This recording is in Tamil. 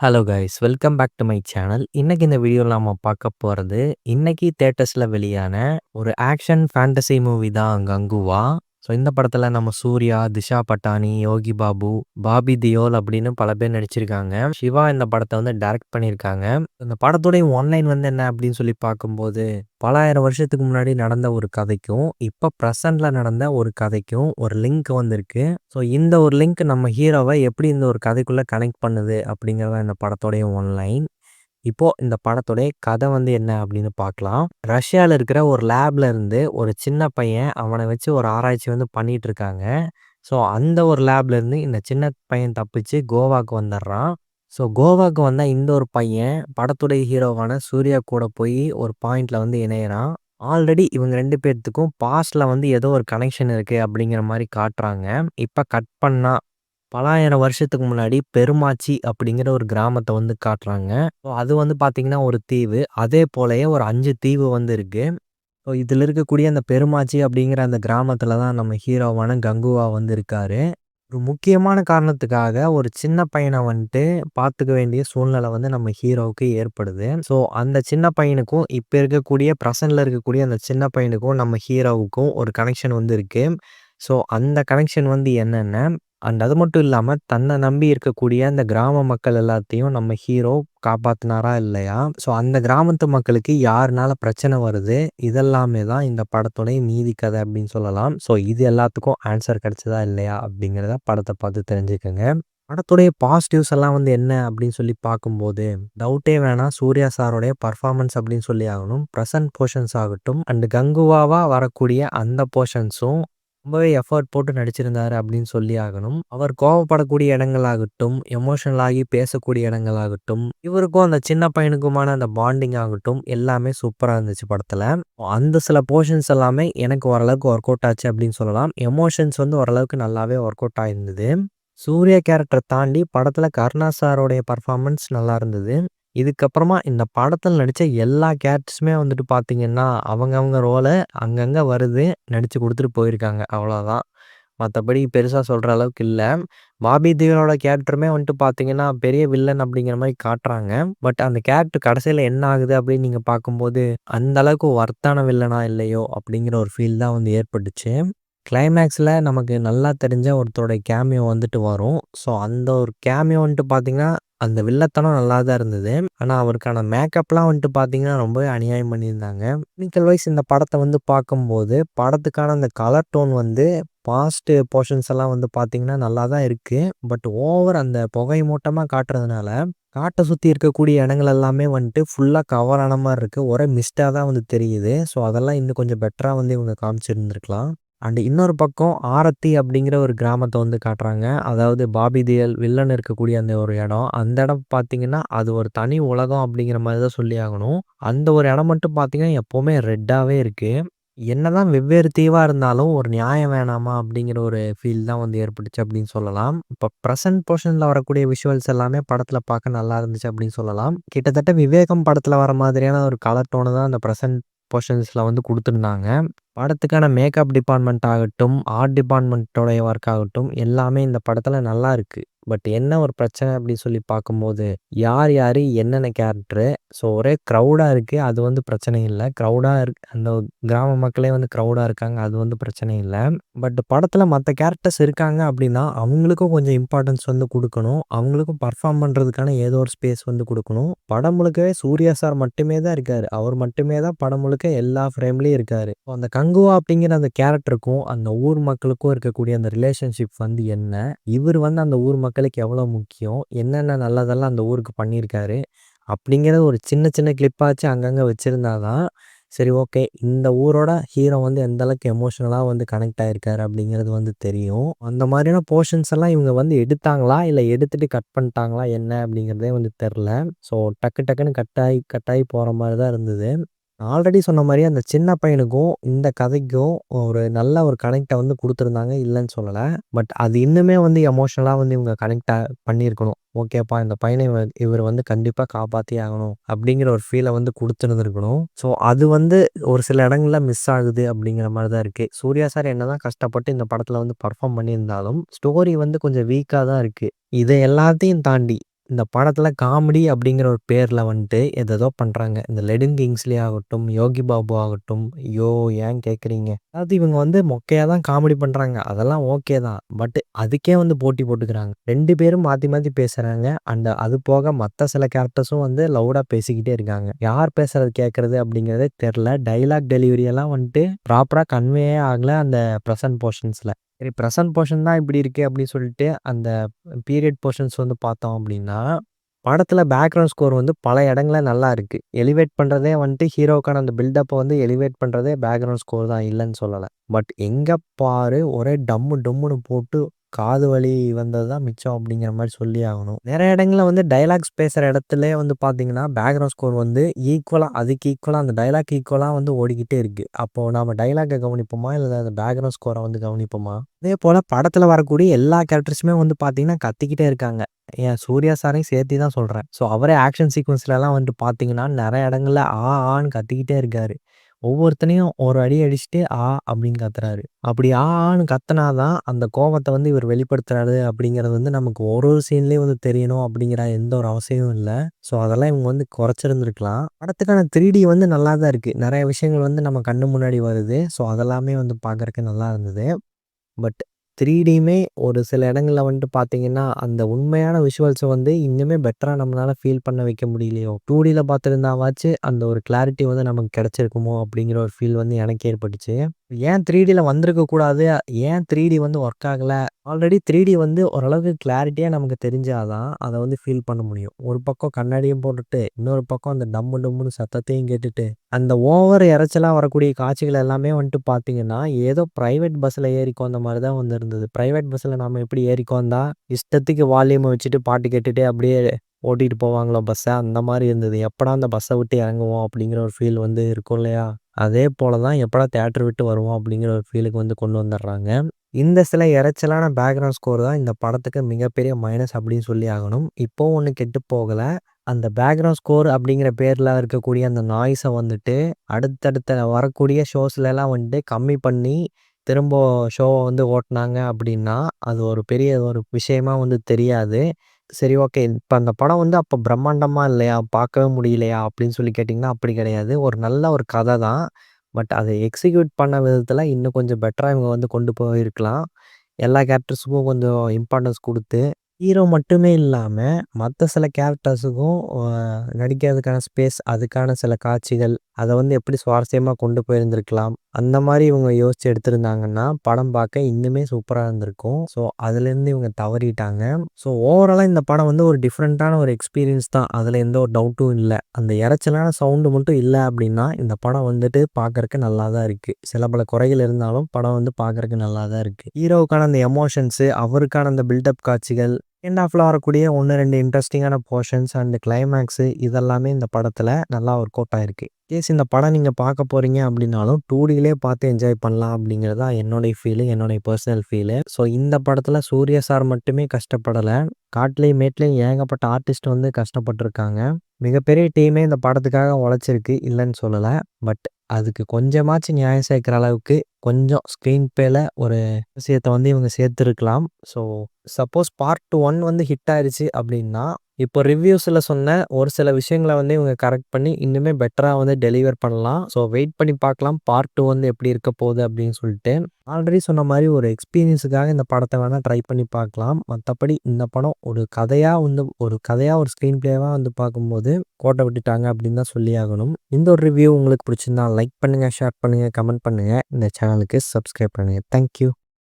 Hello guys, welcome back to my channel. இன்னைக்கு இந்த வீடியோல நாம பார்க்க போறது, இன்னைக்கு தியேட்டர்ஸ்ல வெளியான ஒரு ஆக்ஷன் ஃபேண்டசி மூவி தான் கங்குவா. ஸோ இந்த படத்துல நம்ம சூர்யா, திஷா பட்டானி, யோகி பாபு, பாபி தியோல் அப்படின்னு பல பேர் நடிச்சிருக்காங்க. சிவா இந்த படத்தை வந்து டைரக்ட் பண்ணியிருக்காங்க. இந்த படத்துடைய ஒன்லைன் வந்து என்ன அப்படின்னு சொல்லி பார்க்கும்போது, பலாயிரம் வருஷத்துக்கு முன்னாடி நடந்த ஒரு கதைக்கும், இப்போ ப்ரெசென்ட்ல நடந்த ஒரு கதைக்கும் ஒரு லிங்க் வந்திருக்கு. ஸோ இந்த ஒரு லிங்க் நம்ம ஹீரோவை எப்படி இந்த ஒரு கதைக்குள்ள கனெக்ட் பண்ணுது அப்படிங்கிறது இந்த படத்தோடைய ஒன்லைன். இப்போ இந்த படத்தோடைய கதை வந்து என்ன அப்படின்னு பார்க்கலாம். ரஷ்யால இருக்கிற ஒரு லேப்ல இருந்து ஒரு சின்ன பையன் அவனை வச்சு ஒரு ஆராய்ச்சி வந்து பண்ணிட்டு இருக்காங்க. ஸோ அந்த ஒரு லேப்ல இருந்து இந்த சின்ன பையன் தப்பிச்சு கோவாக்கு வந்துடுறான். ஸோ கோவாக்கு வந்த இந்த ஒரு பையன் படத்துடைய ஹீரோவான சூர்யா கூட போய் ஒரு பாயிண்ட்ல வந்து இணையறான். ஆல்ரெடி இவங்க 2 பேத்துக்கும் பாஸ்ட்ல வந்து ஏதோ ஒரு கனெக்ஷன் இருக்கு அப்படிங்கிற மாரி காட்டுறாங்க. இப்ப கட் பண்ணா பலாயிரம் வருஷத்துக்கு முன்னாடி பெருமாச்சி அப்படிங்கிற ஒரு கிராமத்த வந்து காட்டுறாங்க. ஸோ அது வந்து பார்த்தீங்கன்னா ஒரு தீவு. அதே போலயே ஒரு 5 தீவு வந்து இருக்கு. ஸோ இதில இருக்கக்கூடிய அந்த பெருமாச்சி அப்படிங்கிற அந்த கிராமத்தில தான் நம்ம ஹீரோவான கங்குவா வந்து இருக்காரு. ஒரு முக்கியமான காரணத்துக்காக ஒரு சின்ன பையன வந்துட்டு பார்த்துக்க வேண்டிய சூழ்நிலை வந்து நம்ம ஹீரோவுக்கு ஏற்படுது. ஸோ அந்த சின்ன பையனுக்கும் இப்ப இருக்கக்கூடிய பிரசன்ட்ல இருக்கக்கூடிய அந்த சின்ன பையனுக்கும் நம்ம ஹீரோவுக்கும் ஒரு கனெக்ஷன் வந்து இருக்கு. ஸோ அந்த கனெக்ஷன் வந்து என்னன்னா, அண்ட் அது மட்டும் இல்லாம தன்ன நம்பி இருக்கக்கூடிய அந்த கிராம மக்கள் எல்லாத்தையும் நம்ம ஹீரோ காப்பாத்துனாரா இல்லையா? ஸோ அந்த கிராமத்து மக்களுக்கு யாருனால பிரச்சனை வருது? இதெல்லாமே தான் இந்த படத்துடைய மீதி கதை அப்படின்னு சொல்லலாம். ஸோ இது எல்லாத்துக்கும் ஆன்சர் கிடைச்சதா இல்லையா? அப்படிங்கிறத படத்த பார்த்து தெரிஞ்சுக்கங்க. படத்துடைய பாசிட்டிவ்ஸ் எல்லாம் வந்து என்ன அப்படின்னு சொல்லி பார்க்கும்போது, டவுட்டே வேணாம், சூர்யா சாரோடைய பெர்ஃபார்மன்ஸ் அப்படின்னு சொல்லி ஆகணும். பிரசன்ட் போர்ஷன்ஸ் ஆகட்டும் அண்ட் கங்குவாவா வரக்கூடிய அந்த போர்ஷன்ஸும் ரொம்பவே எஃபோர்ட் போட்டு நடிச்சிருந்தாரு அப்படின்னு சொல்லி ஆகணும். அவர் கோவப்படக்கூடிய இடங்களாகட்டும், எமோஷனல் ஆகி பேசக்கூடிய இடங்களாகட்டும், இவருக்கும் அந்த சின்ன பையனுக்குமான அந்த பாண்டிங் ஆகட்டும், எல்லாமே சூப்பரா இருந்துச்சு படத்துல. அந்த சில போர்ஷன்ஸ் எல்லாமே எனக்கு ஓரளவுக்கு ஒர்க் அவுட் ஆச்சு அப்படின்னு சொல்லலாம். எமோஷன்ஸ் வந்து ஓரளவுக்கு நல்லாவே ஒர்க் அவுட் ஆயிருந்தது. சூர்யா கேரக்டர் தாண்டி படத்துல கருணா சாரோடைய பெர்ஃபார்மன்ஸ் நல்லா இருந்தது. இதுக்கப்புறமா இந்த படத்துல நடிச்ச எல்லா கேரக்டர்ஸுமே வந்துட்டு பார்த்தீங்கன்னா, அவங்கவங்க ரோல அங்கங்க வருது, நடிச்சு குடுத்துட்டு போயிருக்காங்க. அவ்வளோதான். மத்தபடி பெருசா சொல்ற அளவுக்கு இல்ல. பாபி தியோலோட கேரக்டருமே வந்துட்டு பார்த்தீங்கன்னா, பெரிய வில்லன் அப்படிங்கிற மாரி காட்டுறாங்க. பட் அந்த கேரக்டர் கடைசியில என்ன ஆகுது அப்படின்னு நீங்க பார்க்கும்போது, அந்த அளவுக்கு வொர்த்தான வில்லனா இல்லையோ அப்படிங்கிற ஒரு ஃபீல் தான் வந்து ஏற்பட்டுச்சு. கிளைமேக்ஸ்ல நமக்கு நல்லா தெரிஞ்ச ஒருத்தரோட கேமியோ வந்துட்டு வரும். ஸோ அந்த ஒரு கேமியோ வந்துட்டு பார்த்தீங்கன்னா, அந்த வில்லத்தனம் நல்லா தான் இருந்தது. ஆனா அவருக்கான மேக்கப்லாம் வந்துட்டு பார்த்தீங்கன்னா, ரொம்பவே அநியாயம் பண்ணியிருந்தாங்க. டெக்னிக்கல் வைஸ் இந்த படத்த வந்து பார்க்கும்போது, படத்துக்கான அந்த கலர் டோன் வந்து பாஸ்ட் போர்ஷன்ஸ் எல்லாம் வந்து பார்த்தீங்கன்னா, நல்லா தான் இருக்கு. பட் ஓவர் அந்த புகை மூட்டமா காட்டுறதுனால, காட்ட சுத்தி இருக்கக்கூடிய இடங்கள் எல்லாமே வந்துட்டு ஃபுல்லா கவர் ஆன மாரி இருக்கு. ஒரே மிஸ்ட்டா தான் வந்து தெரியுது. ஸோ அதெல்லாம் இன்னும் கொஞ்சம் பெட்டரா வந்து இவங்க காமிச்சிருந்திருக்கலாம். அண்ட் இன்னொரு பக்கம் ஆரத்தி அப்படிங்கிற ஒரு கிராமத்த வந்து காட்டுறாங்க. அதாவது பாபி தியோல் வில்லன் இருக்கக்கூடிய அந்த ஒரு இடம். அந்த இடம் பார்த்தீங்கன்னா, அது ஒரு தனி உலகம் அப்படிங்கிற மாரி தான் சொல்லி ஆகணும். அந்த ஒரு இடம் மட்டும் பார்த்தீங்கன்னா, எப்பவுமே ரெட்டாவே இருக்கு. என்னதான் வெவ்வேறு தீவா இருந்தாலும், ஒரு நியாயம் வேணாமா அப்படிங்கிற ஒரு ஃபீல் தான் வந்து ஏற்பட்டுச்சு அப்படின்னு சொல்லலாம். இப்ப பிரசன்ட் போர்ஷன்ல வரக்கூடிய விஷுவல்ஸ் எல்லாமே படத்துல பார்க்க நல்லா இருந்துச்சு அப்படின்னு சொல்லலாம். கிட்டத்தட்ட விவேகம் படத்துல வர மாதிரியான ஒரு கலர் டோன தான் அந்த பிரசன்ட் போர்ஷன்ஸ்ல வந்து குடுத்துருந்தாங்க. படத்துக்கான மேக்கப் டிபார்ட்மெண்ட் ஆகட்டும், ஆர்ட் டிபார்ட்மெண்ட்டோடைய ஒர்க் ஆகட்டும், எல்லாமே இந்த படத்துல நல்லா இருக்கு. பட் என்ன ஒரு பிரச்சனை அப்படின்னு சொல்லி பார்க்கும்போது, யார் யாரு என்னென்ன கேரக்டரு, ஸோ ஒரே க்ரவுடா இருக்கு. அது வந்து பிரச்சனை இல்ல. க்ரவுடா அந்த கிராம மக்களே வந்து க்ரவுடா இருக்காங்க. அது வந்து பிரச்சனை இல்ல. பட் படத்துல மத்த கேரக்டர்ஸ் இருக்காங்க அப்படின்னா, அவங்களுக்கும் கொஞ்சம் இம்பார்ட்டன்ஸ் வந்து குடுக்கணும். அவங்களுக்கும் பெர்ஃபார்ம் பண்றதுக்கான ஏதோ ஒரு ஸ்பேஸ் வந்து குடுக்கணும். படம் முழுக்கவே சூர்யா சார் மட்டுமே தான் இருக்காரு. அவர் மட்டுமே தான் படம் முழுக்க எல்லா ஃப்ரேம்லயும் இருக்காரு. அந்த கங்குவா அப்படிங்கிற அந்த கேரக்டருக்கும், அந்த ஊர் மக்களுக்கும் இருக்கக்கூடிய அந்த ரிலேஷன்ஷிப் வந்து என்ன? இவரு வந்து அந்த ஊர் மக்களுக்கு எவ்வளோ முக்கியம்? என்னென்ன நல்லதெல்லாம் அந்த ஊருக்கு பண்ணியிருக்காரு? அப்படிங்கிற ஒரு சின்ன சின்ன கிளிப்பாச்சும் அங்கங்க வச்சிருந்தா தான், சரி ஓகே. இந்த ஊரோட ஹீரோ வந்து எந்த அளவுக்கு எமோஷனலா வந்து கனெக்ட் ஆயிருக்காரு அப்படிங்கிறது வந்து தெரியும். அந்த மாதிரியான போர்ஷன்ஸ் எல்லாம் இவங்க வந்து எடுத்தாங்களா? இல்ல எடுத்துட்டு கட் பண்ணிட்டாங்களா? என்ன அப்படிங்கிறதே வந்து தெர்ல. ஸோ டக்கு டக்குன்னு கட் ஆயி போற மாரி தான் இருந்தது. ஆல்ரெடி சொன்ன மாரி அந்த சின்ன பையனுக்கும், இந்த கதைக்கும் ஒரு நல்ல ஒரு கனெக்ட்ட வந்து குடுத்துருந்தாங்க. இல்லன்னு சொல்லல. பட் அது இன்னுமே வந்து எமோஷனலா வந்து இவங்க பண்ணியிருக்கணும். ஓகேப்பா இந்த பையன இவரு வந்து கண்டிப்பா காப்பாத்தியே ஆகணும். அப்படிங்கிற ஒரு ஃபீல வந்து குடுத்துருந்துருக்கணும். ஸோ அது வந்து ஒரு சில இடங்கள்ல மிஸ் ஆகுது அப்படிங்கிற மாரி தான் இருக்கு. சூர்யா சார் என்னதான் கஷ்டப்பட்டு இந்த படத்துல வந்து பெர்ஃபார்ம் பண்ணியிருந்தாலும், ஸ்டோரி வந்து கொஞ்சம் வீக்கா தான் இருக்கு. இத எல்லாத்தையும் தாண்டி இந்த படத்துல காமெடி அப்படிங்கிற ஒரு பேர்ல வந்துட்டு ஏதேதோ பண்றாங்க. இந்த லெனின் கிங்ஸ்லி ஆகட்டும், யோகி பாபு ஆகட்டும், ஐயோ! ஏன் கேட்குறீங்க? அதாவது இவங்க வந்து மொக்கையா தான் காமெடி பண்றாங்க. அதெல்லாம் ஓகே தான். பட் அதுக்கே வந்து போட்டி போட்டுக்கிறாங்க. 2 பேரும் மாத்தி மாத்தி பேசுறாங்க. அண்ட் அது போக மத்த சில கேரக்டர்ஸும் வந்து லவுடா பேசிக்கிட்டே இருக்காங்க. யார் பேசுறது கேட்கறது அப்படிங்கிறதே தெரியல. டயலாக் டெலிவரி எல்லாம் வந்துட்டு ப்ராப்பரா கன்வேயே ஆகல அந்த பிரசன்ட் போர்ஷன்ஸ்ல. சரி பிரசன்ட் போர்ஷன் தான் இப்படி இருக்கே அப்படின்னு சொல்லிட்டு அந்த பீரியட் போர்ஷன்ஸ் வந்து பார்த்தோம் அப்படின்னா, படத்துல பேக்ரவுண்ட் ஸ்கோர் வந்து பல இடங்கள்ல நல்லா இருக்கு. எலிவேட் பண்றதே வந்துட்டு ஹீரோக்கான அந்த பில்டப்ப வந்து எலிவேட் பண்றதே பேக்ரவுண்ட் ஸ்கோர் தான் இல்லன்னு சொல்லல. பட் எங்க பாரு ஒரே டம்மு டம்முன்னு போட்டு காது வலி வந்தது தான் மிச்சம் அப்படிங்கிற மாரி சொல்லி ஆகணும். நெறைய இடங்கள்ல வந்து டயலாக்ஸ் பேசுற இடத்திலேயே வந்து பார்த்தீங்கன்னா, பேக்ரவுண்ட் ஸ்கோர் வந்து அதுக்கு ஈக்குவலா அந்த டயலாக் ஈக்குவலா வந்து ஓடிக்கிட்டே இருக்கு. அப்போ நாம டயலாக்க கவனிப்போமா? இல்ல அந்த பேக்ரவுண்ட் ஸ்கோர வந்து கவனிப்போமா? அதேபோல படத்துல வரக்கூடிய எல்லா கேரக்டர்ஸுமே வந்து பார்த்தீங்கன்னா, கத்திக்கிட்டே இருக்காங்க. ஏன் சூர்யா சாரையும் சேர்த்தி தான் சொல்றேன். ஸோ அவரே ஆக்ஷன் சீக்வென்ஸ்லலாம் வந்துட்டு பார்த்தீங்கன்னா, நெறைய இடங்கள்ல ஆன்னு கத்திக்கிட்டே இருக்காரு. ஒவ்வொருத்தனையும் ஒரு அடி அடிச்சுட்டு, அப்படின்னு கத்துறாரு. அப்படி ஆன்னு கத்துனா தான் அந்த கோவத்த வந்து இவர் வெளிப்படுத்துறாரு அப்படிங்கிறது வந்து நமக்கு ஒரு ஒரு சீன்லயும் வந்து தெரியணும் அப்படிங்கிற எந்த ஒரு அவசியமும் இல்ல. ஸோ அதெல்லாம் இவங்க வந்து குறைச்சிருந்திருக்கலாம். படத்துக்கான 3டி வந்து நல்லா தான் இருக்கு. நெறைய விஷயங்கள் வந்து நம்ம கண்ணு முன்னாடி வருது. ஸோ அதெல்லாமே வந்து பார்க்கறக்கு நல்லா இருந்தது. பட் 3டியுமே ஒரு சில இடங்கள்ல வந்துட்டு பார்த்தீங்கன்னா, அந்த உண்மையான விஷுவல்ஸ வந்து இன்னுமே பெட்டரா நம்மளால ஃபீல் பண்ண வைக்க முடியலையோ! 2டில பார்த்துருந்தாவாச்சு அந்த ஒரு கிளாரிட்டி வந்து நமக்கு கிடைச்சிருக்குமோ! அப்படிங்கிற ஒரு ஃபீல் வந்து எனக்கு ஏற்பட்டுச்சு. ஏன் 3டில வந்திருக்க கூடாது? ஏன் 3டி வந்து ஒர்க் ஆகல? ஆல்ரெடி 3டி வந்து ஓரளவுக்கு கிளாரிட்டியா நமக்கு தெரிஞ்சா தான், அத வந்து ஃபீல் பண்ண முடியும். ஒரு பக்கம் கண்ணாடியும் போட்டுட்டு, இன்னொரு பக்கம் அந்த டம்மு டம்முன்னு சத்தத்தையும் கேட்டுட்டு, அந்த ஓவர் இரைச்சலா வரக்கூடிய காட்சிகள் எல்லாமே வந்துட்டு பார்த்தீங்கன்னா, ஏதோ பிரைவேட் பஸ்ல ஏறி உட்காந்த மாரி தான் வந்து இருந்தது. பிரைவேட் பஸ்ல நாம எப்படி ஏறி உட்காந்தா, இஷ்டத்துக்கு வால்யூம வச்சுட்டு பாட்டு கேட்டுட்டே அப்படியே ஓட்டிட்டு போவாங்களோ பஸ்ஸ, அந்த மாரி இருந்தது. எப்படா அந்த பஸ்ஸ விட்டு இறங்குவோம் அப்படிங்கிற ஒரு ஃபீல் வந்து இருக்கும் இல்லையா? அதே போல தான் எப்படா தியேட்டர் விட்டு வருவோம் அப்படிங்கிற ஒரு ஃபீலுக்கு வந்து கொண்டு வந்துடுறாங்க. இந்த சில இரைச்சலான பேக்ரவுண்ட் ஸ்கோர் தான் இந்த படத்துக்கு மிகப்பெரிய மைனஸ் அப்படின்னு சொல்லி ஆகணும். இப்பவும் ஒண்ணும் கெட்டு போகல. அந்த பேக்ரவுண்ட் ஸ்கோர் அப்படிங்கிற பேர்ல இருக்கக்கூடிய அந்த நாய்ஸ வந்துட்டு அடுத்தடுத்த வரக்கூடிய ஷோஸ்லலாம் வந்துட்டு கம்மி பண்ணி, திரும்ப ஷோவ வந்து ஓட்டுனாங்க அப்படின்னா, அது ஒரு பெரிய ஒரு விஷயமா வந்து தெரியாது. சரி ஓகே. இப்ப அந்த படம் வந்து அப்ப பிரம்மாண்டமா இல்லையா? பார்க்கவே முடியலையா? அப்படின்னு சொல்லி கேட்டீங்கன்னா, அப்படி கிடையாது. ஒரு நல்ல ஒரு கதை தான். பட் அத எக்ஸிக்யூட் பண்ண விதத்துல இன்னும் கொஞ்சம் பெட்டரா இவங்க வந்து கொண்டு போயிருக்கலாம். எல்லா கேரக்டர்ஸுக்கும் கொஞ்சம் இம்பார்ட்டன்ஸ் குடுத்து, ஹீரோ மட்டுமே இல்லாம, மத்த சில கேரக்டர்ஸுக்கும் நடிக்கிறதுக்கான ஸ்பேஸ், அதுக்கான சில காட்சிகள், அத வந்து எப்படி சுவாரஸ்யமா கொண்டு போயிருந்திருக்கலாம். அந்த மாரி இவங்க யோசிச்சு எடுத்திருந்தாங்கன்னா, படம் பார்க்க இன்னுமே சூப்பரா இருந்திருக்கும். ஸோ, அதுலேருந்து இவங்க தவறிட்டாங்க. ஸோ, ஓவராலா இந்த படம் வந்து ஒரு டிஃப்ரெண்ட்டான ஒரு எக்ஸ்பீரியன்ஸ் தான். அதுல எந்த ஒரு டவுட்டும் இல்ல. அந்த இரைச்சலான சவுண்டு மட்டும் இல்ல அப்படின்னா, இந்த படம் வந்துட்டு பார்க்கறக்கு நல்லா தான் இருக்கு. சில பல குறைகள் இருந்தாலும், படம் வந்து பார்க்கறக்கு நல்லா தான் இருக்கு. ஹீரோவுக்கான அந்த எமோஷன்ஸு, அவருக்கான அந்த பில்டப் காட்சிகள், செகண்ட் ஹாஃப்ல வரக்கூடிய 1, 2 இன்ட்ரஸ்டிங்கான போர்ஷன்ஸ் அண்ட் கிளைமேக்ஸு இதெல்லாமே இந்த படத்துல நல்லா ஒர்க் அவுட் ஆயிருக்கு. இன்கேஸ் இந்த படம் நீங்க பார்க்க போறீங்க அப்படின்னாலும், 2டிலே பார்த்து என்ஜாய் பண்ணலாம் அப்படிங்கிறது தான் என்னுடைய ஃபீலு, என்னுடைய பெர்சனல் ஃபீலு. ஸோ இந்த படத்துல சூர்யா சார் மட்டுமே கஷ்டப்படல. காட்லயும், மேட்லயும் ஏகப்பட்ட ஆர்டிஸ்ட் வந்து கஷ்டப்பட்டுருக்காங்க. மிகப்பெரிய டீமே இந்த படத்துக்காக உழைச்சிருக்கு, இல்லன்னு சொல்லல. பட் அதுக்கு கொஞ்சமாச்சும் நியாயம் சேர்க்கிற அளவுக்கு, கொஞ்சம் ஸ்க்ரீன் பிளேல ஒரு விஷயத்த வந்து இவங்க சேர்த்துருக்கலாம். ஸோ சப்போஸ் பார்ட் 1 வந்து ஹிட் ஆயிருச்சு அப்படின்னா, இப்போ ரிவ்யூஸ்ல சொன்ன ஒரு சில விஷயங்கள வந்து இவங்க கரெக்ட் பண்ணி, இன்னுமே பெட்டரா வந்து டெலிவர் பண்ணலாம். ஸோ வெயிட் பண்ணி பார்க்கலாம். பார்ட் 2 வந்து எப்படி இருக்க போகுது அப்படின்னு சொல்லிட்டு. ஆல்ரெடி சொன்ன மாரி ஒரு எக்ஸ்பீரியன்ஸுக்காக இந்த படத்த வேணா ட்ரை பண்ணி பார்க்கலாம். மத்தபடி இந்த படம் ஒரு ஸ்க்ரீன் பிளேவா வந்து பார்க்கும்போது கோட்ட விட்டுட்டாங்க அப்படின்னு தான் சொல்லி ஆகணும். இந்த ஒரு ரிவ்யூ உங்களுக்கு பிடிச்சிருந்தா லைக் பண்ணுங்க, ஷேர் பண்ணுங்க, கமெண்ட் பண்ணுங்க. இந்த சேனலுக்கு சப்ஸ்கிரைப் பண்ணுங்க. Thank you.